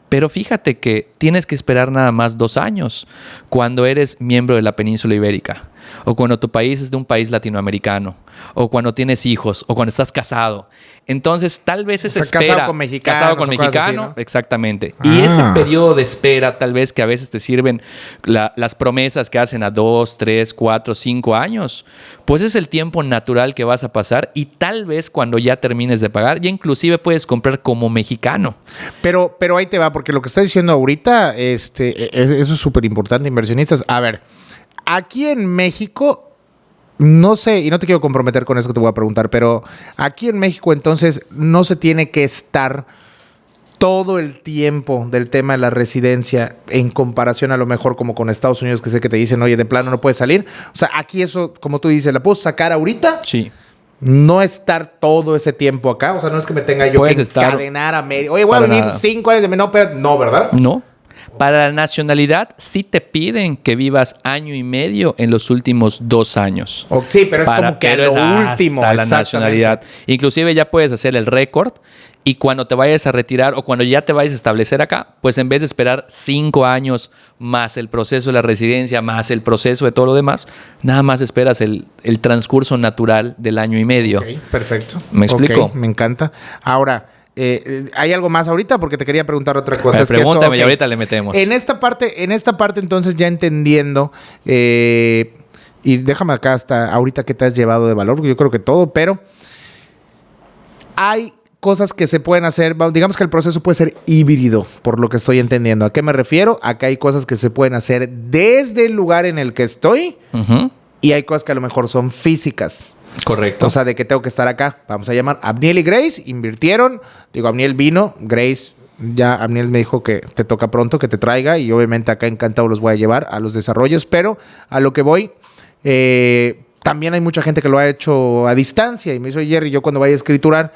pero fíjate que tienes que esperar nada más 2 años cuando eres miembro de la península ibérica, o cuando tu país es de un país latinoamericano, o cuando tienes hijos, o cuando estás casado. Entonces, tal vez se espera. Casado con mexicano. Casado con mexicano, así, ¿no? Exactamente. Y ese periodo de espera, tal vez que a veces te sirven las promesas que hacen a 2, 3, 4, 5 años, pues es el tiempo natural que vas a pasar y tal vez cuando ya termines de pagar, ya inclusive puedes comprar como mexicano. Pero ahí te va, porque lo que estás diciendo ahorita, eso es súper importante, inversionistas. A ver, aquí en México, no sé, y no te quiero comprometer con eso que te voy a preguntar, pero aquí en México entonces no se tiene que estar todo el tiempo del tema de la residencia en comparación a lo mejor como con Estados Unidos, que sé que te dicen, oye, de plano no puedes salir. O sea, aquí eso, como tú dices, ¿la puedo sacar ahorita? Sí. No estar todo ese tiempo acá. O sea, no es que me tenga yo que encadenar a Mérida. Oye, voy a venir 5 años de menor, pero no, ¿verdad? No. Para la nacionalidad sí te piden que vivas 1.5 años en los últimos 2 años. Sí, pero es como que a lo último. La nacionalidad. Inclusive ya puedes hacer el récord y cuando te vayas a retirar o cuando ya te vayas a establecer acá, pues en vez de esperar 5 años más el proceso de la residencia, más el proceso de todo lo demás, nada más esperas el transcurso natural del 1.5 años. Ok, perfecto. ¿Me explico? Okay, me encanta. Ahora, ¿hay algo más ahorita? Porque te quería preguntar otra cosa. Pregúntame y ahorita le metemos. En esta parte entonces ya entendiendo, y déjame acá hasta ahorita qué te has llevado de valor, porque yo creo que todo, pero hay cosas que se pueden hacer, digamos que el proceso puede ser híbrido, por lo que estoy entendiendo. ¿A qué me refiero? Acá hay cosas que se pueden hacer desde el lugar en el que estoy, y hay cosas que a lo mejor son físicas. Correcto. O sea, de que tengo que estar acá. Vamos a llamar. Abniel y Grace invirtieron. Digo, Abniel vino. Grace, ya Abniel me dijo que te toca pronto, que te traiga. Y obviamente acá encantado los voy a llevar a los desarrollos. Pero a lo que voy, también hay mucha gente que lo ha hecho a distancia. Y me dice, Jerry, yo cuando vaya a escriturar,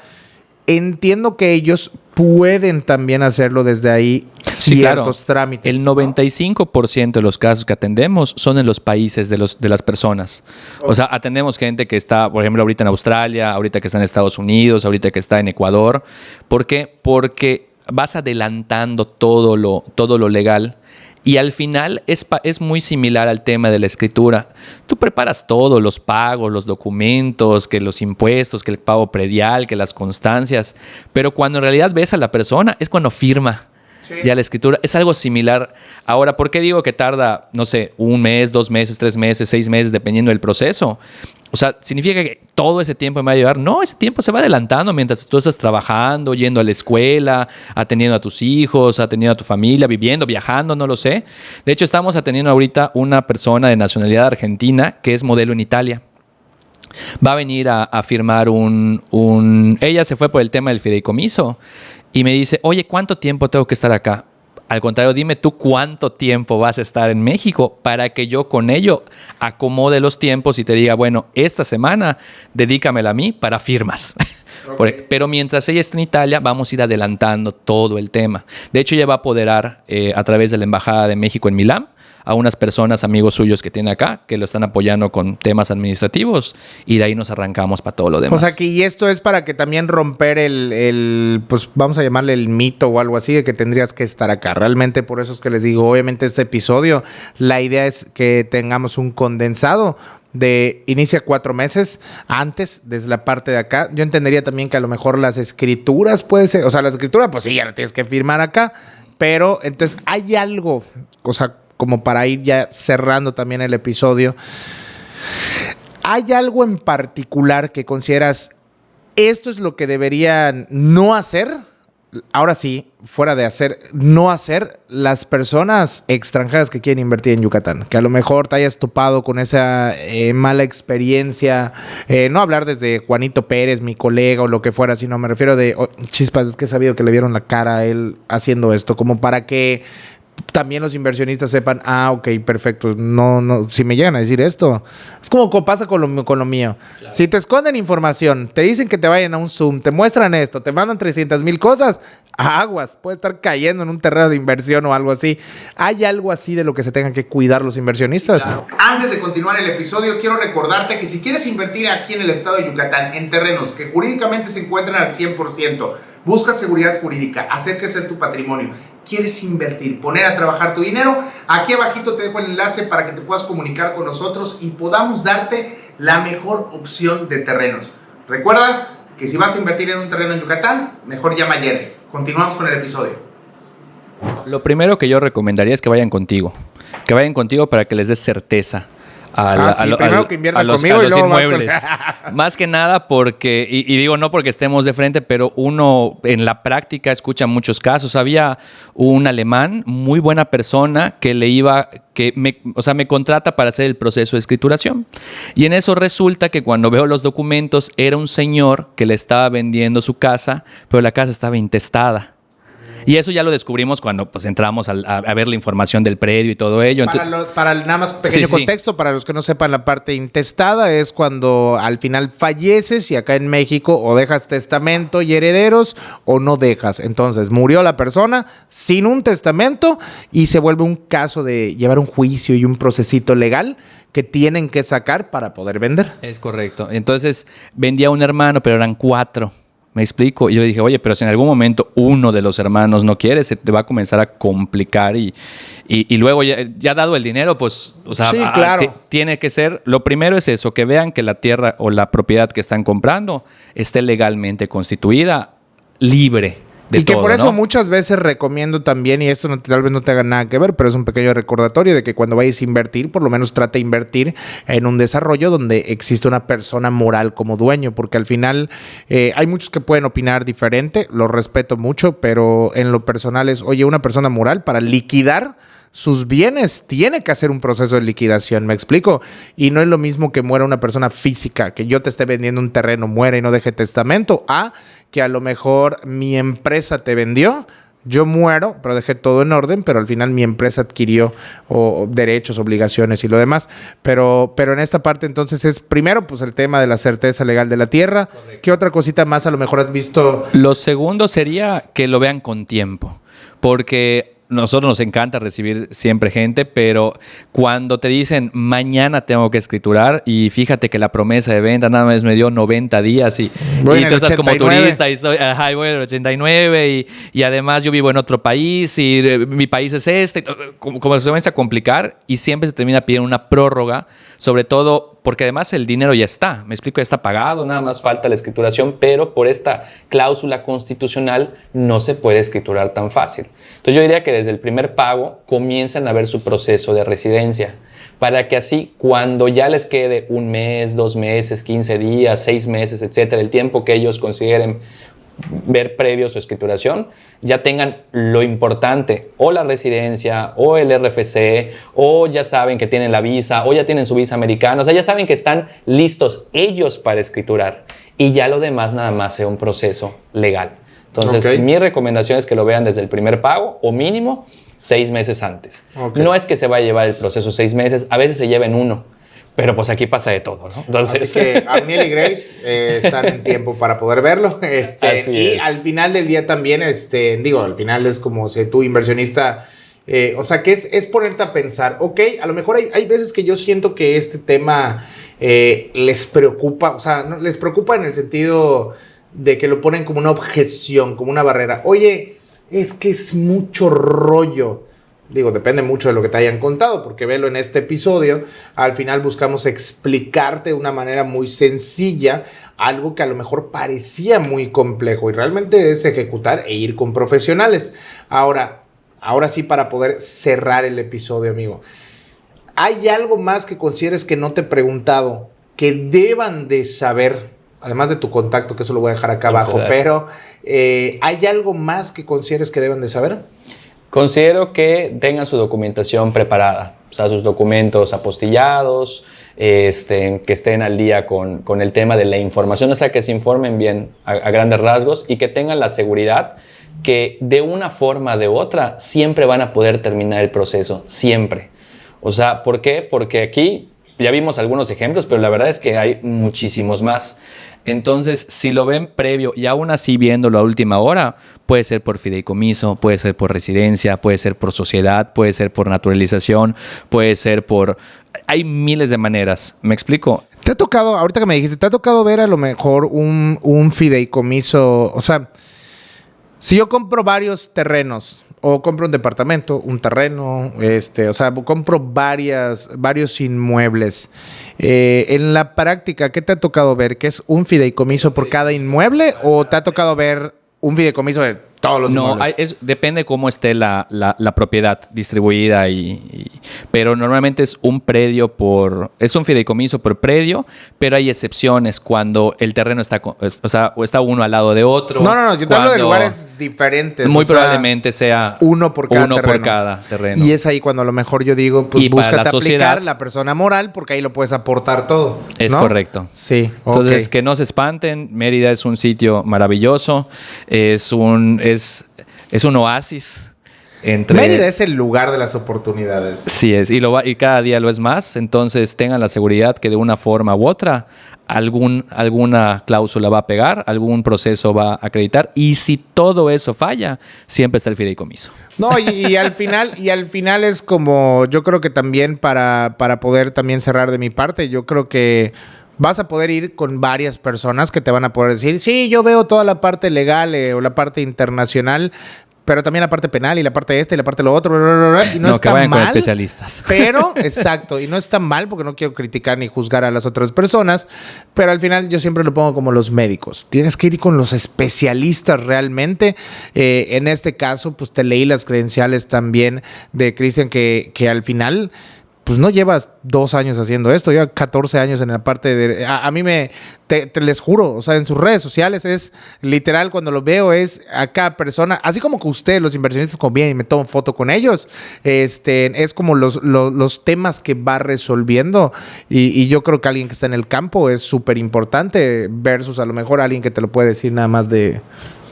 entiendo que ellos pueden también hacerlo desde ahí, sí, ciertos claro. trámites. El 95% de los casos que atendemos son en los países de las personas. O sea, atendemos gente que está, por ejemplo, ahorita en Australia, ahorita que está en Estados Unidos, ahorita que está en Ecuador. ¿Por qué? Porque vas adelantando todo lo legal. Y al final es muy similar al tema de la escritura. Tú preparas todo, los pagos, los documentos, que los impuestos, que el pago predial, que las constancias. Pero cuando en realidad ves a la persona, es cuando firma. Sí. Ya la escritura es algo similar. Ahora, ¿por qué digo que tarda, no sé, 1 mes, 2 meses, 3 meses, 6 meses, dependiendo del proceso? O sea, ¿significa que todo ese tiempo me va a llevar? No, ese tiempo se va adelantando mientras tú estás trabajando, yendo a la escuela, atendiendo a tus hijos, atendiendo a tu familia, viviendo, viajando, no lo sé. De hecho, estamos atendiendo ahorita una persona de nacionalidad argentina que es modelo en Italia. Va a venir a firmar Ella se fue por el tema del fideicomiso y me dice, oye, ¿cuánto tiempo tengo que estar acá? Al contrario, dime tú cuánto tiempo vas a estar en México para que yo con ello acomode los tiempos y te diga, bueno, esta semana dedícamela a mí para firmas. Okay. Pero mientras ella está en Italia, vamos a ir adelantando todo el tema. De hecho, ella va a apoderar a través de la Embajada de México en Milán a unas personas, amigos suyos que tiene acá, que lo están apoyando con temas administrativos y de ahí nos arrancamos para todo lo demás. O sea, que y esto es para que también romper pues vamos a llamarle el mito o algo así de que tendrías que estar acá. Realmente por eso es que les digo, obviamente este episodio, la idea es que tengamos un condensado inicia 4 meses antes, desde la parte de acá. Yo entendería también que a lo mejor las escrituras puede ser, o sea, la escritura, pues sí, ya la tienes que firmar acá, pero entonces hay algo, o sea, como para ir ya cerrando también el episodio, ¿hay algo en particular que consideras esto es lo que deberían no hacer ahora sí, fuera de no hacer las personas extranjeras que quieren invertir en Yucatán, que a lo mejor te hayas topado con esa mala experiencia, no hablar desde Juanito Pérez, mi colega o lo que fuera, sino me refiero de, chispas, es que he sabido que le vieron la cara a él haciendo esto, como para que también los inversionistas sepan, ok, perfecto, no, si me llegan a decir esto, es como pasa con lo mío. Claro. Si te esconden información, te dicen que te vayan a un Zoom, te muestran esto, te mandan 300,000 cosas, aguas, puede estar cayendo en un terreno de inversión o algo así. ¿Hay algo así de lo que se tengan que cuidar los inversionistas? Claro. Antes de continuar el episodio, quiero recordarte que si quieres invertir aquí en el estado de Yucatán en terrenos que jurídicamente se encuentran al 100%, buscas seguridad jurídica, hacer crecer tu patrimonio, quieres invertir, poner a trabajar tu dinero, aquí abajito te dejo el enlace para que te puedas comunicar con nosotros y podamos darte la mejor opción de terrenos. Recuerda que si vas a invertir en un terreno en Yucatán, mejor llama a Jerry. Continuamos con el episodio. Lo primero que yo recomendaría es que vayan contigo. Que vayan contigo para que les des certeza primero que inviertan los conmigo y luego inmuebles. Más que nada porque, y digo no porque estemos de frente, pero uno en la práctica escucha muchos casos. Había un alemán, muy buena persona, que me contrata para hacer el proceso de escrituración. Y en eso resulta que cuando veo los documentos era un señor que le estaba vendiendo su casa, pero la casa estaba intestada. Y eso ya lo descubrimos cuando pues entramos a ver la información del predio y todo ello. Para nada más pequeño contexto, para los que no sepan, la parte intestada es cuando al final falleces y acá en México o dejas testamento y herederos o no dejas. Entonces murió la persona sin un testamento y se vuelve un caso de llevar un juicio y un procesito legal que tienen que sacar para poder vender. Es correcto. Entonces vendía un hermano, pero eran 4. ¿Me explico? Y yo le dije, oye, pero si en algún momento uno de los hermanos no quiere, se te va a comenzar a complicar y luego ya dado el dinero, pues, o sea, sí, claro. Tiene que ser, lo primero es eso, que vean que la tierra o la propiedad que están comprando esté legalmente constituida, libre. Y que por eso muchas veces recomiendo también, y esto tal vez no te haga nada que ver, pero es un pequeño recordatorio de que cuando vayas a invertir, por lo menos trata de invertir en un desarrollo donde existe una persona moral como dueño, porque al final hay muchos que pueden opinar diferente, lo respeto mucho, pero en lo personal es, oye, una persona moral para liquidar sus bienes tiene que hacer un proceso de liquidación, ¿me explico? Y no es lo mismo que muera una persona física, que yo te esté vendiendo un terreno, muera y no deje testamento, a que a lo mejor mi empresa te vendió, yo muero, pero dejé todo en orden, pero al final mi empresa adquirió derechos, obligaciones y lo demás. Pero en esta parte entonces es primero pues el tema de la certeza legal de la tierra. Correcto. ¿Qué otra cosita más a lo mejor has visto? Lo segundo sería que lo vean con tiempo, porque nosotros nos encanta recibir siempre gente, pero cuando te dicen mañana tengo que escriturar y fíjate que la promesa de venta nada más me dio 90 días y tú estás como turista y voy en el 89 y además yo vivo en otro país y mi país es este, como se comienza a complicar y siempre se termina pidiendo una prórroga, sobre todo porque además el dinero ya está, me explico, ya está pagado, nada más falta la escrituración, pero por esta cláusula constitucional no se puede escriturar tan fácil. Entonces yo diría que desde el primer pago comiencen a ver su proceso de residencia, para que así cuando ya les quede 1 mes, 2 meses, 15 días, 6 meses, etcétera, el tiempo que ellos consideren ver previo su escrituración, ya tengan lo importante, o la residencia, o el RFC, o ya saben que tienen la visa, o ya tienen su visa americana, o sea, ya saben que están listos ellos para escriturar, y ya lo demás nada más sea un proceso legal. Entonces, mi recomendación es que lo vean desde el primer pago, o mínimo 6 meses antes. No es que se va a llevar el proceso 6 meses, a veces se lleva en 1. Pero pues aquí pasa de todo, ¿no? Entonces... Así que Abniel y Grace están en tiempo para poder verlo. Al final del día también, al final es como si tú, inversionista, o sea, que es ponerte a pensar, ok, a lo mejor hay veces que yo siento que este tema les preocupa, o sea, no, les preocupa en el sentido de que lo ponen como una objeción, como una barrera. Oye, es que es mucho rollo. Digo, depende mucho de lo que te hayan contado, porque velo en este episodio, al final buscamos explicarte de una manera muy sencilla algo que a lo mejor parecía muy complejo y realmente es ejecutar e ir con profesionales. Ahora sí, para poder cerrar el episodio, amigo, ¿hay algo más que consideres que no te he preguntado que deban de saber además de tu contacto, que eso lo voy a dejar acá abajo, pero ¿hay algo más que consideres que deben de saber? Considero que tengan su documentación preparada, o sea, sus documentos apostillados, que estén al día con el tema de la información, o sea, que se informen bien a grandes rasgos y que tengan la seguridad que de una forma o de otra siempre van a poder terminar el proceso, siempre. O sea, ¿por qué? Porque aquí ya vimos algunos ejemplos, pero la verdad es que hay muchísimos más. Entonces, si lo ven previo y aún así viéndolo a última hora, puede ser por fideicomiso, puede ser por residencia, puede ser por sociedad, puede ser por naturalización, puede ser por... Hay miles de maneras, ¿me explico? ¿Te ha tocado, ahorita que me dijiste, te ha tocado ver a lo mejor un fideicomiso? O sea, si yo compro varios terrenos, o compro un departamento, un terreno, o sea, compro varios inmuebles. En la práctica, ¿qué te ha tocado ver? ¿Que es un fideicomiso por cada inmueble o te ha tocado ver un fideicomiso de todos los inmuebles? Depende cómo esté la propiedad distribuida, pero normalmente es un predio es un fideicomiso por predio, pero hay excepciones cuando el terreno está uno al lado de otro. No, yo te hablo de lugares diferentes. Muy probablemente sea uno por cada terreno. Y es ahí cuando a lo mejor yo digo, pues búscate aplicar la persona moral porque ahí lo puedes aportar todo. Es correcto. Sí. Entonces, que no se espanten. Mérida es un sitio maravilloso. Es un oasis. Mérida es el lugar de las oportunidades. Sí es, y cada día lo es más. Entonces tengan la seguridad que de una forma u otra alguna cláusula va a pegar, algún proceso va a acreditar, y si todo eso falla, siempre está el fideicomiso. No, y al final es como, yo creo que también para poder también cerrar de mi parte, yo creo que vas a poder ir con varias personas que te van a poder decir, sí, yo veo toda la parte legal o la parte internacional, pero también la parte penal y la parte y la parte lo otro, y no está que vayan mal, con especialistas. Pero, exacto, y no está mal porque no quiero criticar ni juzgar a las otras personas, pero al final yo siempre lo pongo como los médicos. Tienes que ir con los especialistas realmente. En este caso, pues te leí las credenciales también de Cristian, que al final... pues no llevas 2 años haciendo esto, lleva 14 años en la parte de... A mí te les juro, o sea, en sus redes sociales es literal, cuando lo veo es a cada persona, así como que ustedes, los inversionistas, como vienen y me tomo foto con ellos, es como los temas que va resolviendo, y yo creo que alguien que está en el campo es súper importante versus a lo mejor alguien que te lo puede decir nada más de...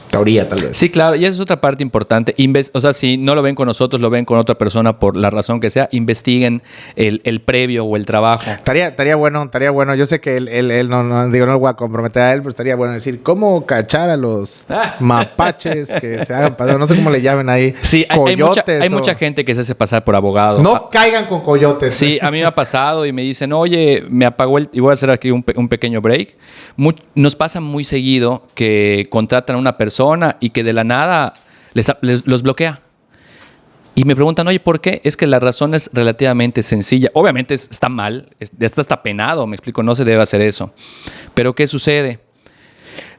teoría, tal vez. Sí, claro, y esa es otra parte importante. O sea, si no lo ven con nosotros, lo ven con otra persona por la razón que sea, investiguen el previo o el trabajo. Estaría bueno. Yo sé que él no lo voy a comprometer a él, pero estaría bueno decir cómo cachar a los mapaches que se hagan pasar, no sé cómo le llamen ahí. Sí, hay mucha gente que se hace pasar por abogado. No caigan con coyotes. Sí, a mí me ha pasado y me dicen, oye, me apagó y voy a hacer aquí un pequeño break. Nos pasa muy seguido que contratan a una persona y que de la nada los bloquea. Y me preguntan, oye, ¿por qué? Es que la razón es relativamente sencilla. Obviamente está mal, está penado, me explico, no se debe hacer eso. Pero ¿qué sucede?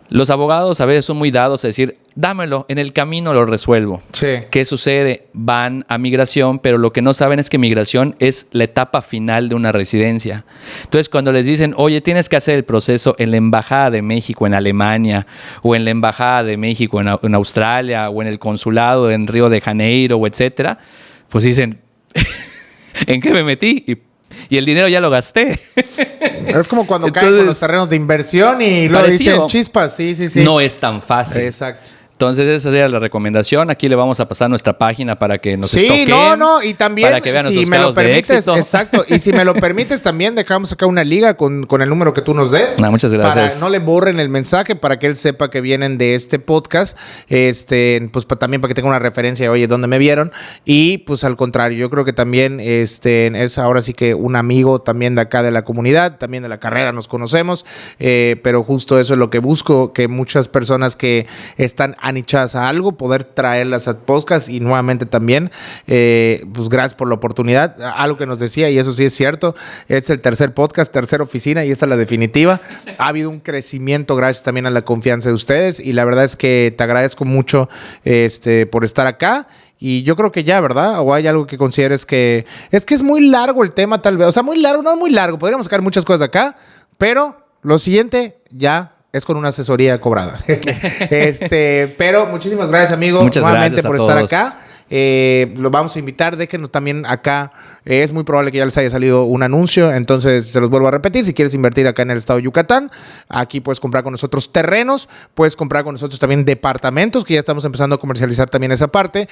Los abogados a veces son muy dados a decir, dámelo, en el camino lo resuelvo. Sí. ¿Qué sucede? Van a migración, pero lo que no saben es que migración es la etapa final de una residencia. Entonces, cuando les dicen, oye, tienes que hacer el proceso en la Embajada de México en Alemania, o en la Embajada de México en Australia, o en el consulado en Río de Janeiro, o etcétera, pues dicen, ¿en qué me metí? Y el dinero ya lo gasté. Es como cuando caen con los terrenos de inversión y luego dicen chispas. Sí. No es tan fácil. Exacto. Entonces esa sería la recomendación. Aquí le vamos a pasar nuestra página para que nos estoquen. Y también, para que vean si nuestros me lo casos de permites, éxito. exacto. Y si me lo permites, también dejamos acá una liga con el número que tú nos des. Muchas gracias. Para no le borren el mensaje, para que él sepa que vienen de este podcast. Pues también para que tenga una referencia de, oye, ¿dónde me vieron? Y pues al contrario, yo creo que también es ahora sí que un amigo también de acá de la comunidad, también de la carrera nos conocemos. Pero justo eso es lo que busco, que muchas personas que están anichadas a algo, poder traerlas a podcast. Y nuevamente también, pues gracias por la oportunidad. Algo que nos decía, y eso sí es cierto, es el tercer podcast, tercera oficina, y esta es la definitiva. Ha habido un crecimiento gracias también a la confianza de ustedes, y la verdad es que te agradezco mucho por estar acá. Y yo creo que ya, ¿verdad? ¿O hay algo que consideres que... Es que es muy largo el tema, tal vez. O sea, muy largo, no muy largo. Podríamos sacar muchas cosas de acá, pero lo siguiente ya es con una asesoría cobrada. Pero muchísimas gracias, amigo. Muchas nuevamente gracias por a estar todos. acá. Los vamos a invitar, déjenos también acá. Es muy probable que ya les haya salido un anuncio, entonces se los vuelvo a repetir. Si quieres invertir acá en el estado de Yucatán, aquí puedes comprar con nosotros terrenos, puedes comprar con nosotros también departamentos, que ya estamos empezando a comercializar también esa parte.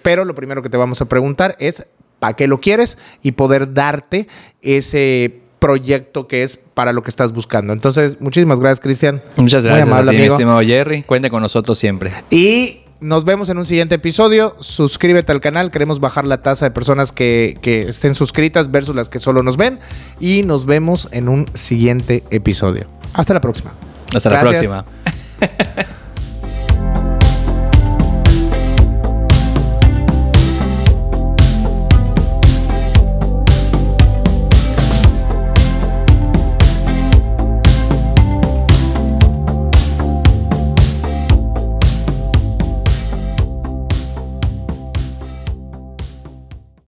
Pero lo primero que te vamos a preguntar es ¿para qué lo quieres? Y poder darte ese proyecto que es para lo que estás buscando. Entonces, muchísimas gracias, Cristian. Muchas Muy gracias amable, a ti, mi amigo. estimado Jerry. Cuente con nosotros siempre. Y nos vemos en un siguiente episodio. Suscríbete al canal. Queremos bajar la tasa de personas que estén suscritas versus las que solo nos ven. Y nos vemos en un siguiente episodio. Hasta la próxima. Hasta Gracias. la próxima.